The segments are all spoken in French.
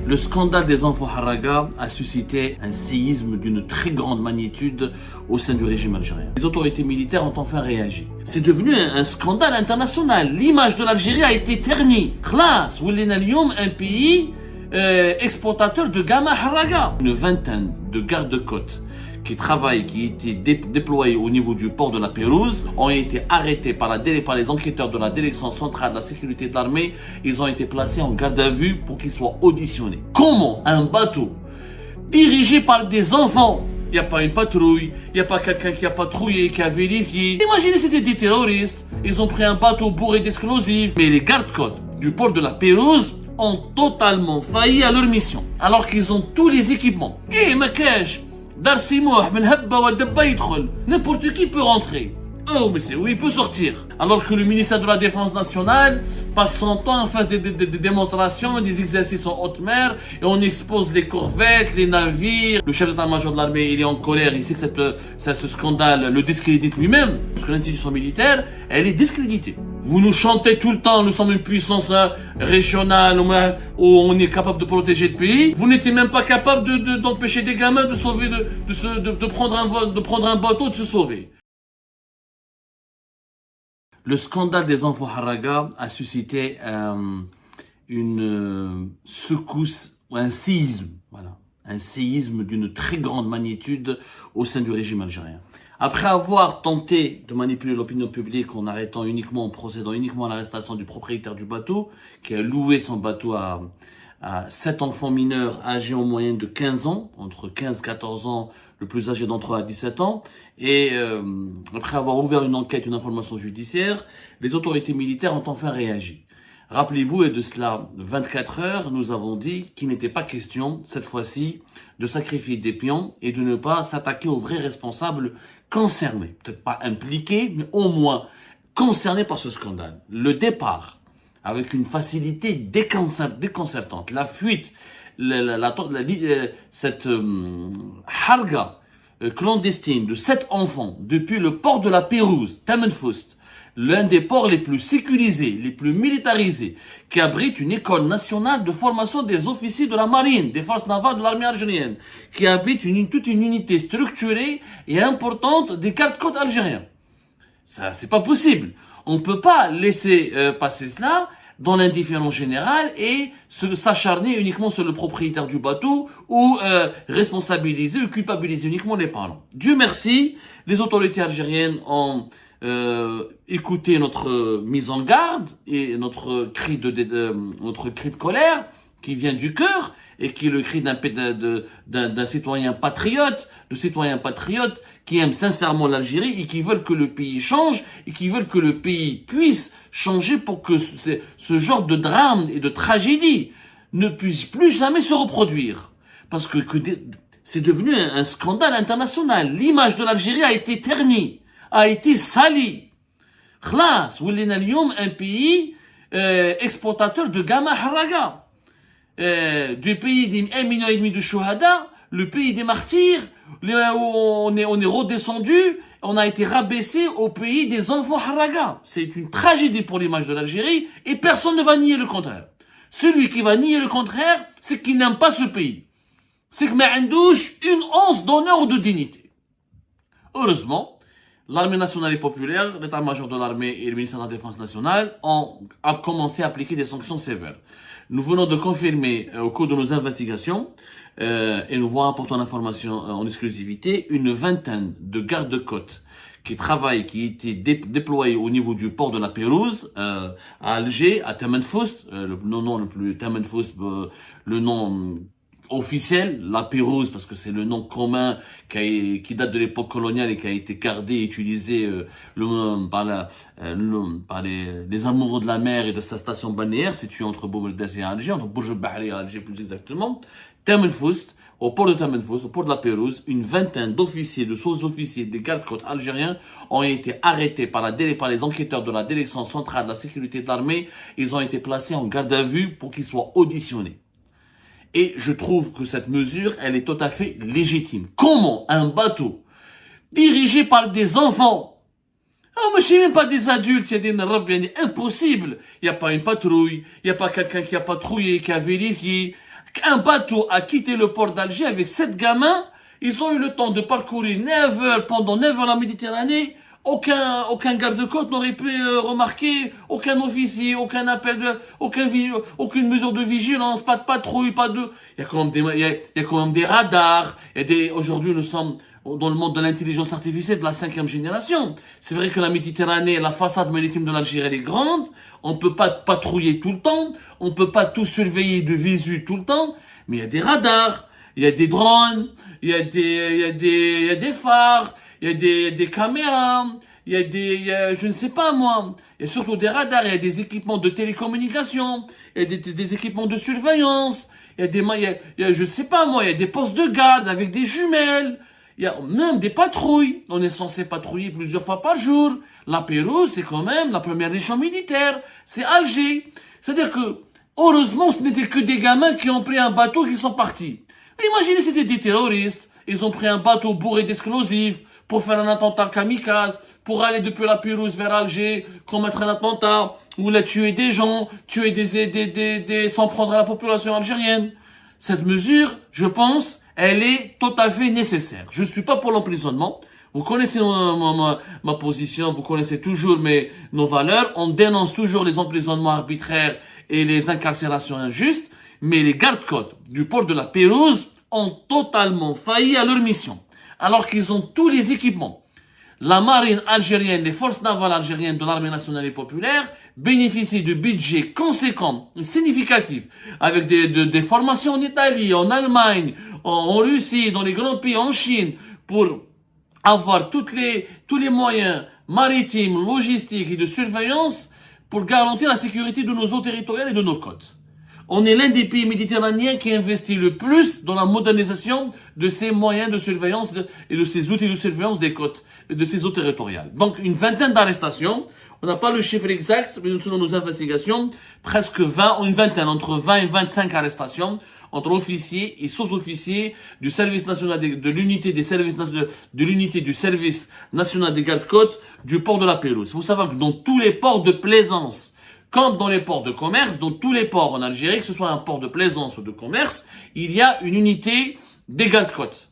Le scandale des enfants Haraga a suscité un séisme d'une très grande magnitude au sein du régime algérien. Les autorités militaires ont enfin réagi. C'est devenu un scandale international. L'image de l'Algérie a été ternie. Khlas, ولينا اليوم un pays exportateur de gamins Haraga. Une vingtaine de gardes-côtes qui travaillent, qui étaient déployés au niveau du port de la Pérouse, ont été arrêtés par les enquêteurs de la direction centrale de la sécurité de l'armée. Ils ont été placés en garde à vue pour qu'ils soient auditionnés. Comment un bateau dirigé par des enfants, il n'y a pas une patrouille, il n'y a pas quelqu'un qui a patrouillé, qui a vérifié. Imaginez, c'était des terroristes. Ils ont pris un bateau bourré d'explosifs. Mais les gardes-côtes du port de la Pérouse ont totalement failli à leur mission. Alors qu'ils ont tous les équipements. Et Makash, n'importe qui peut rentrer. Oh, mais c'est où il peut sortir. Alors que le ministère de la Défense nationale passe son temps à faire des démonstrations, des exercices en haute mer, et on expose les corvettes, les navires. Le chef d'état-major de l'armée, il est en colère, il sait que ce scandale le discrédite lui-même, parce que l'institution militaire, elle est discréditée. Vous nous chantez tout le temps, nous sommes une puissance régionale où on est capable de protéger le pays. Vous n'étiez même pas capable d'empêcher des gamins de sauver, de prendre un bateau, de se sauver. Le scandale des enfants Haraga a suscité une secousse, un séisme, voilà, un séisme d'une très grande magnitude au sein du régime algérien. Après avoir tenté de manipuler l'opinion publique en procédant uniquement à l'arrestation du propriétaire du bateau, qui a loué son bateau à 7 enfants mineurs âgés en moyenne de 15 ans, entre 15 et 14 ans, le plus âgé d'entre eux à 17 ans, et après avoir ouvert une enquête, une information judiciaire, les autorités militaires ont enfin réagi. Rappelez-vous, et de cela 24 heures, nous avons dit qu'il n'était pas question, cette fois-ci, de sacrifier des pions et de ne pas s'attaquer aux vrais responsables concernés. Peut-être pas impliqués, mais au moins concernés par ce scandale. Le départ, avec une facilité déconcertante, la fuite, cette harga clandestine de 7 enfants depuis le port de la Pérouse, Tamanfoust, l'un des ports les plus sécurisés, les plus militarisés, qui abrite une école nationale de formation des officiers de la marine, des forces navales de l'armée algérienne, qui abrite toute une unité structurée et importante des gardes-côtes algériens. Ça, c'est pas possible. On peut pas laisser passer cela dans l'indifférence générale et s'acharner uniquement sur le propriétaire du bateau ou responsabiliser ou culpabiliser uniquement les parents. Dieu merci, les autorités algériennes ont écouté notre mise en garde et notre cri de colère qui vient du cœur et qui est le cri d'un citoyen patriote, qui aime sincèrement l'Algérie et qui veulent que le pays change et qui veulent que le pays puisse changer pour que ce genre de drame et de tragédie ne puisse plus jamais se reproduire. Parce que c'est devenu un scandale international. L'image de l'Algérie a été ternie, a été salie. Khlas, ولينا اليوم un pays exportateur de gamins Haraga. Du pays des 1,5 million de Chouhada, le pays des martyrs, on est redescendu, on a été rabaissé au pays des enfants Haraga. C'est une tragédie pour l'image de l'Algérie et personne ne va nier le contraire. Celui qui va nier le contraire, c'est qu'il n'aime pas ce pays. C'est que m'indouche une once d'honneur ou de dignité. Heureusement, l'armée nationale et populaire, l'état-major de l'armée et le ministère de la Défense nationale ont commencé à appliquer des sanctions sévères. Nous venons de confirmer au cours de nos investigations, et nous vous apportons l'information en exclusivité, une vingtaine de gardes-côtes qui travaillent, qui étaient déployés au niveau du port de la Pérouse, à Alger, à Tamanfoust, le nom officiel, la Pérouse, parce que c'est le nom commun qui date de l'époque coloniale et qui a été gardé et utilisé par les amoureux de la mer et de sa station balnéaire située entre Boumerdès et Alger, entre Bourj Bahri et Alger plus exactement. Tamanfoust, au port de Tamanfoust, au port de la Pérouse, une vingtaine d'officiers, de sous-officiers des gardes-côtes algériens ont été arrêtés par les enquêteurs de la direction centrale de la sécurité de l'armée. Ils ont été placés en garde à vue pour qu'ils soient auditionnés. Et je trouve que cette mesure, elle est tout à fait légitime. Comment un bateau dirigé par des enfants, mais c'est même pas des adultes, il y a des narabs, impossible. Il n'y a pas une patrouille, il n'y a pas quelqu'un qui a patrouillé, qui a vérifié. Un bateau a quitté le port d'Alger avec 7 gamins. Ils ont eu le temps de parcourir 9 heures, pendant 9 heures la Méditerranée. Aucun garde-côte n'aurait pu remarquer, aucun officier, aucun appel, aucune mesure de vigilance, pas de patrouille, il y a quand même des radars. Aujourd'hui, nous sommes dans le monde de l'intelligence artificielle de la 5e génération. C'est vrai que la Méditerranée, la façade maritime de l'Algérie, elle est grande. On peut pas patrouiller tout le temps. On peut pas tout surveiller de visu tout le temps. Mais il y a des radars, il y a des drones, il y a des phares, il y a des caméras, je ne sais pas moi, il y a surtout des radars, il y a des équipements de télécommunication, il y a des équipements de surveillance, il y a je sais pas moi, il y a des postes de garde avec des jumelles, il y a même des patrouilles. On est censé patrouiller plusieurs fois par jour. La Pérouse, c'est quand même la première région militaire, c'est Alger. C'est-à-dire que, heureusement, ce n'était que des gamins qui ont pris un bateau et qui sont partis. Imaginez, c'était des terroristes, ils ont pris un bateau bourré d'explosifs, pour faire un attentat kamikaze, pour aller depuis la Pérouse vers Alger, commettre un attentat, ou là tuer des gens, s'en prendre à la population algérienne. Cette mesure, je pense, elle est tout à fait nécessaire. Je suis pas pour l'emprisonnement. Vous connaissez ma position, vous connaissez toujours nos valeurs. On dénonce toujours les emprisonnements arbitraires et les incarcérations injustes, mais les gardes-côtes du port de la Pérouse ont totalement failli à leur mission. Alors qu'ils ont tous les équipements. La marine algérienne, les forces navales algériennes de l'armée nationale et populaire bénéficient de budgets conséquents, significatifs, avec des formations en Italie, en Allemagne, en Russie, dans les grands pays, en Chine, pour avoir tous les moyens maritimes, logistiques et de surveillance pour garantir la sécurité de nos eaux territoriales et de nos côtes. On est l'un des pays méditerranéens qui investit le plus dans la modernisation de ces moyens de surveillance et de ces outils de surveillance des côtes, de ces eaux territoriales. Donc, une vingtaine d'arrestations. On n'a pas le chiffre exact, mais selon nos investigations, presque 20, ou une vingtaine, entre 20 et 25 arrestations entre officiers et sous-officiers du service national de l'unité des services de l'unité du service national des gardes-côtes du port de la Pérouse. Il faut savoir que dans tous les ports de plaisance, comme dans les ports de commerce, dans tous les ports en Algérie, que ce soit un port de plaisance ou de commerce, il y a une unité des gardes-côtes.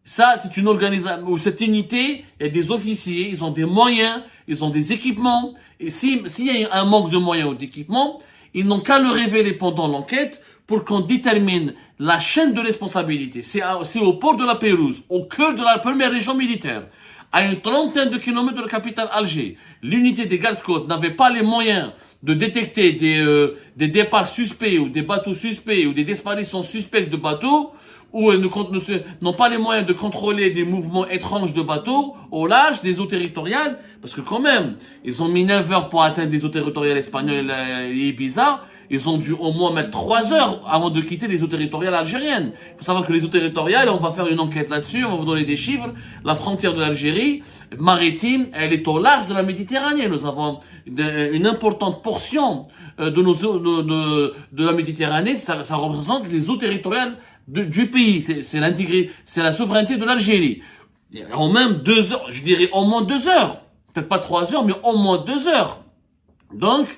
Ça, c'est une organisation, où cette unité, il y a des officiers, ils ont des moyens, ils ont des équipements, et s'il y a un manque de moyens ou d'équipements, ils n'ont qu'à le révéler pendant l'enquête pour qu'on détermine la chaîne de responsabilité. C'est au port de la Pérouse, au cœur de la première région militaire, à une trentaine de kilomètres de la capitale Alger. L'unité des gardes-côtes n'avait pas les moyens de détecter des départs suspects ou des bateaux suspects ou des disparitions suspectes de bateaux, ou n'ont pas les moyens de contrôler des mouvements étranges de bateaux au large des eaux territoriales, parce que quand même, ils ont mis 9 heures pour atteindre des eaux territoriales espagnoles et Ibiza. Ils ont dû au moins mettre 3 heures avant de quitter les eaux territoriales algériennes. Il faut savoir que les eaux territoriales, on va faire une enquête là-dessus, on va vous donner des chiffres. La frontière de l'Algérie maritime, elle est au large de la Méditerranée. Nous avons une importante portion de nos eaux, de la Méditerranée. Ça représente les eaux territoriales du pays. C'est la souveraineté de l'Algérie. En même 2 heures, je dirais au moins 2 heures. Peut-être pas 3 heures, mais au moins 2 heures. Donc,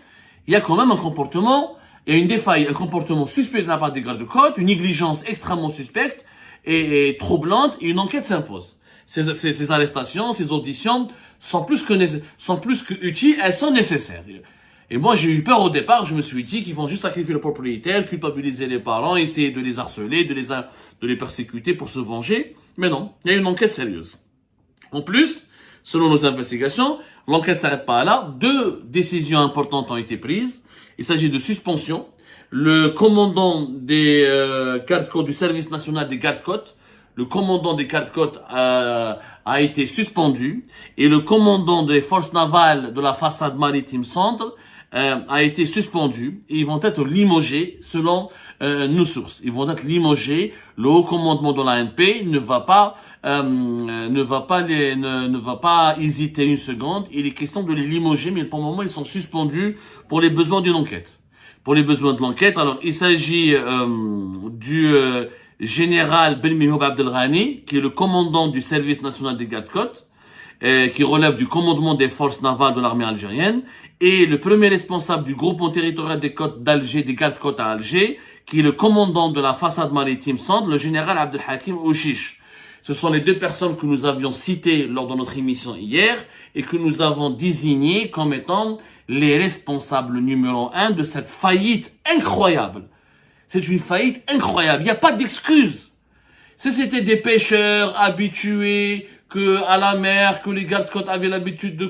il y a quand même un comportement, et une défaille, un comportement suspect de la part des gardes-côtes, une négligence extrêmement suspecte et troublante, et une enquête s'impose. Ces arrestations, ces auditions sont plus que utiles, elles sont nécessaires. Et moi, j'ai eu peur au départ, je me suis dit qu'ils vont juste sacrifier le propriétaire, culpabiliser les parents, essayer de les harceler, de les persécuter pour se venger. Mais non, il y a une enquête sérieuse. En plus, selon nos investigations, l'enquête ne s'arrête pas là. 2 décisions importantes ont été prises. Il s'agit de suspension. Le commandant des gardes-côtes du service national des gardes-côtes, le commandant des gardes-côtes a été suspendu, et le commandant des forces navales de la façade maritime centre a été suspendu, et ils vont être limogés selon nos sources. Ils vont être limogés. Le haut commandement de l'ANP ne va pas hésiter une seconde. Il est question de les limoger, mais pour le moment ils sont suspendus pour les besoins d'une enquête. Pour les besoins de l'enquête, alors il s'agit du général Belmihoub Abdelghani, qui est le commandant du service national des gardes-côtes, qui relève du commandement des forces navales de l'armée algérienne, et le premier responsable du groupement territorial des côtes d'Alger, des gardes-côtes à Alger, qui est le commandant de la façade maritime centre, le général Abdelhakim Ouchiche. Ce sont les deux personnes que nous avions citées lors de notre émission hier et que nous avons désignées comme étant les responsables numéro 1 de cette faillite incroyable. C'est une faillite incroyable. Il n'y a pas d'excuse. Si c'était des pêcheurs habitués à la mer, que les gardes-côtes avaient l'habitude de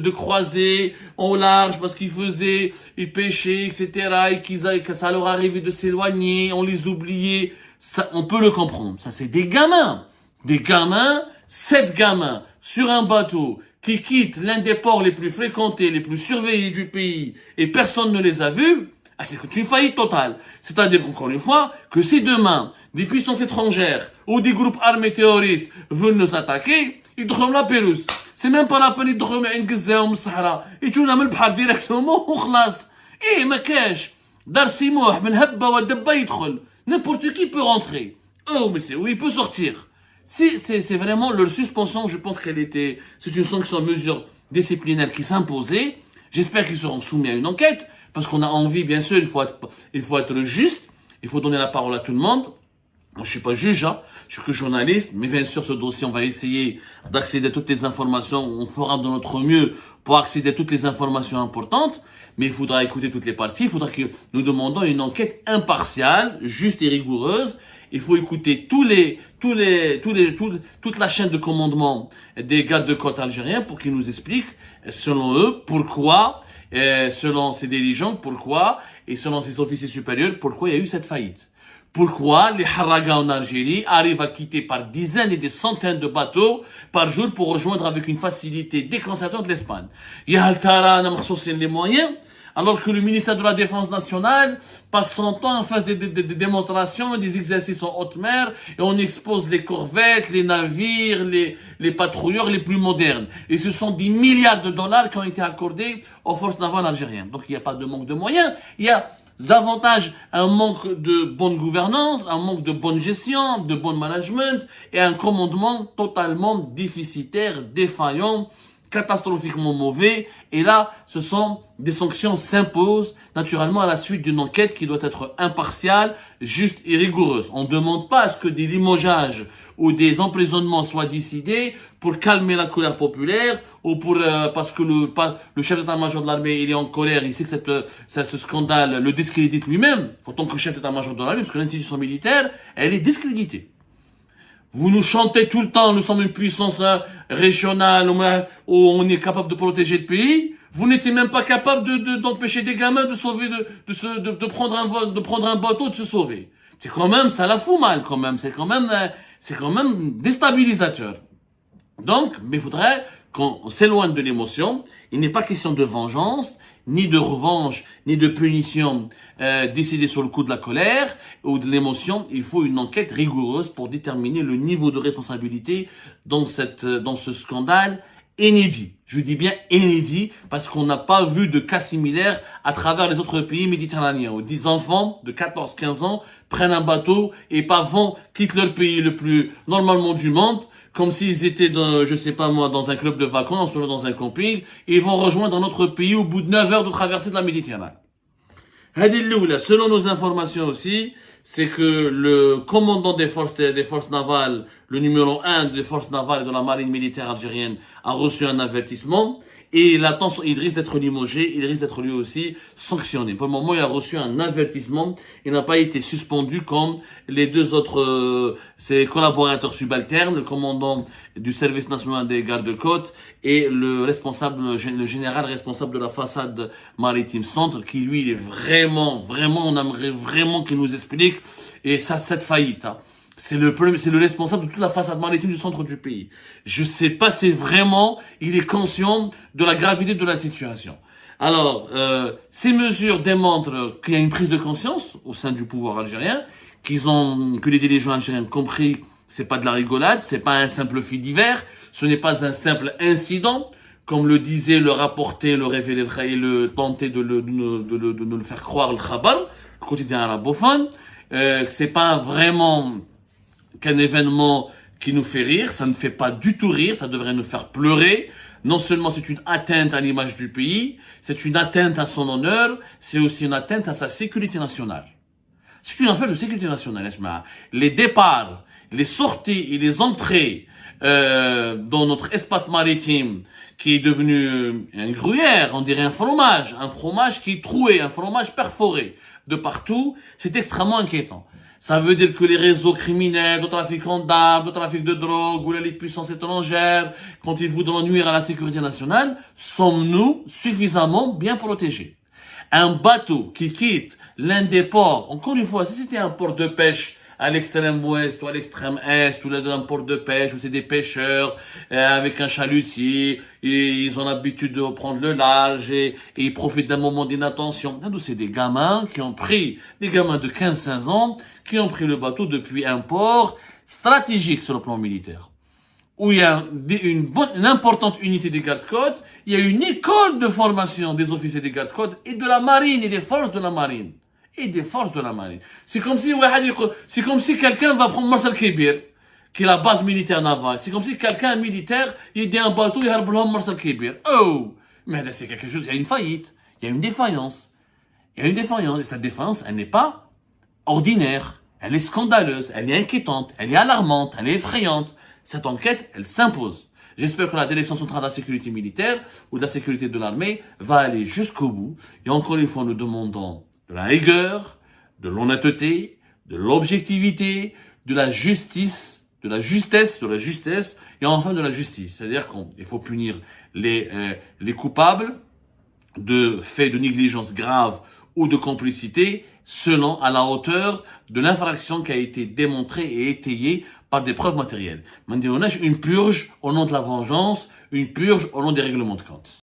croiser au large parce ils pêchaient, etc., et que ça leur arrivait de s'éloigner, on les oubliait, ça, on peut le comprendre. Ça, c'est des gamins. 7 gamins sur un bateau qui quittent l'un des ports les plus fréquentés, les plus surveillés du pays et personne ne les a vus. Ah, c'est une faillite totale. C'est-à-dire, encore une fois, que si demain, des puissances étrangères ou des groupes armés terroristes veulent nous attaquer, ils drôment la Pérouse. C'est même pas la peine de drômer une Gaza ou une Sahara. Ils jouent la même bhar directement ou khlas. Eh, ma cache. Dar simouh, min habba wa dabba yidkhol. N'importe qui peut rentrer. Oh, mais c'est où il peut sortir. C'est vraiment leur suspension, je pense c'est une sanction, mesure disciplinaire qui s'imposait. J'espère qu'ils seront soumis à une enquête. Parce qu'on a envie, bien sûr, il faut être juste, il faut donner la parole à tout le monde. Moi, je suis pas juge, hein, je suis que journaliste, mais bien sûr, ce dossier, on va essayer d'accéder à toutes les informations, on fera de notre mieux pour accéder à toutes les informations importantes, mais il faudra écouter toutes les parties, il faudra que nous demandons une enquête impartiale, juste et rigoureuse. Il faut écouter toute la chaîne de commandement des gardes de côte algériens pour qu'ils nous expliquent, selon eux, pourquoi, selon ces dirigeants, pourquoi, et selon ces officiers supérieurs, pourquoi il y a eu cette faillite. Pourquoi les haragas en Algérie arrivent à quitter par dizaines et des centaines de bateaux par jour pour rejoindre avec une facilité déconcertante l'Espagne. Il y a les moyens, alors que le ministère de la Défense nationale passe son temps en face des démonstrations, des exercices en haute mer, et on expose les corvettes, les navires, les patrouilleurs les plus modernes. Et ce sont des milliards de dollars qui ont été accordés aux forces navales algériennes. Donc il n'y a pas de manque de moyens, il y a davantage un manque de bonne gouvernance, un manque de bonne gestion, de bon management, et un commandement totalement déficitaire, défaillant, catastrophiquement mauvais. Et là, des sanctions s'imposent naturellement à la suite d'une enquête qui doit être impartiale, juste et rigoureuse. On ne demande pas à ce que des limogeages ou des emprisonnements soient décidés pour calmer la colère populaire ou parce que le chef d'état-major de l'armée il est en colère, il sait que ce scandale le discrédite lui-même en tant que chef d'état-major de l'armée, parce que l'institution militaire, elle est discréditée. Vous nous chantez tout le temps, nous sommes une puissance régionale où on est capable de protéger le pays. Vous n'étiez même pas capable d'empêcher des gamins de prendre un bateau, de se sauver. C'est quand même, ça la fout mal quand même. C'est quand même déstabilisateur. Donc, mais il faudrait qu'on s'éloigne de l'émotion. Il n'est pas question de vengeance, ni de revanche, ni de punition décidée sur le coup de la colère ou de l'émotion. Il faut une enquête rigoureuse pour déterminer le niveau de responsabilité dans ce scandale inédit. Je dis bien inédit parce qu'on n'a pas vu de cas similaires à travers les autres pays méditerranéens où 10 enfants de 14-15 ans prennent un bateau et quittent leur pays le plus normalement du monde, comme s'ils étaient dans un club de vacances ou dans un camping, et ils vont rejoindre un autre pays au bout de 9 heures de traversée de la Méditerranée. Selon nos informations aussi, c'est que le commandant des forces navales, le numéro 1 des forces navales et de la marine militaire algérienne, a reçu un avertissement. Et il risque d'être limogé, il risque d'être lui aussi sanctionné. Pour le moment, il a reçu un avertissement, il n'a pas été suspendu comme les deux autres ses collaborateurs subalternes, le commandant du service national des gardes-côtes et le général responsable de la façade maritime centre, qui lui, il est vraiment, on aimerait vraiment qu'il nous explique, et ça, cette faillite, hein. C'est le responsable de toute la façade maritime du centre du pays. Je sais pas si vraiment il est conscient de la gravité de la situation. Alors, ces mesures démontrent qu'il y a une prise de conscience au sein du pouvoir algérien, que les dirigeants algériens ont compris, c'est pas de la rigolade, c'est pas un simple fait divers, ce n'est pas un simple incident, comme le disait, le rapporter, le révéler, le tenter de nous le faire croire le Khabar, le quotidien arabophone, c'est pas vraiment qu'un événement qui nous fait rire, ça ne fait pas du tout rire, ça devrait nous faire pleurer. Non seulement c'est une atteinte à l'image du pays, c'est une atteinte à son honneur, c'est aussi une atteinte à sa sécurité nationale. C'est une affaire de sécurité nationale. Les départs, les sorties et les entrées dans notre espace maritime qui est devenu un gruyère, on dirait un fromage qui est troué, un fromage perforé de partout, c'est extrêmement inquiétant. Ça veut dire que les réseaux criminels, de trafiquants d'armes, de trafic de drogue, ou les puissances étrangères, quand ils voudront nuire à la sécurité nationale, sommes-nous suffisamment bien protégés? Un bateau qui quitte l'un des ports, encore une fois, si c'était un port de pêche à l'extrême ouest ou à l'extrême est, ou un port de pêche où c'est des pêcheurs avec un chalutier, et ils ont l'habitude de prendre le large et ils profitent d'un moment d'inattention. Là, c'est des gamins des gamins de 15-15 ans, qui ont pris le bateau depuis un port stratégique sur le plan militaire, où il y a une importante unité des gardes-côtes, il y a une école de formation des officiers des gardes-côtes et de la marine et des forces de la marine. C'est comme si quelqu'un va prendre Mars al-Kébir, qui est la base militaire navale. C'est comme si quelqu'un militaire, il dit un bateau, il a Mars al-Kébir. Oh! Mais là, c'est quelque chose, il y a une faillite. Il y a une défaillance. Et cette défaillance, elle n'est pas ordinaire. Elle est scandaleuse. Elle est inquiétante. Elle est alarmante. Elle est effrayante. Cette enquête, elle s'impose. J'espère que la direction centrale de la sécurité militaire ou de la sécurité de l'armée va aller jusqu'au bout. Et encore une fois, nous demandons de la rigueur, de l'honnêteté, de l'objectivité, de la justice, de la justesse, et enfin de la justice. C'est-à-dire qu'il faut punir les coupables de faits de négligence grave ou de complicité selon à la hauteur de l'infraction qui a été démontrée et étayée par des preuves matérielles. Une purge au nom de la vengeance, une purge au nom des règlements de compte.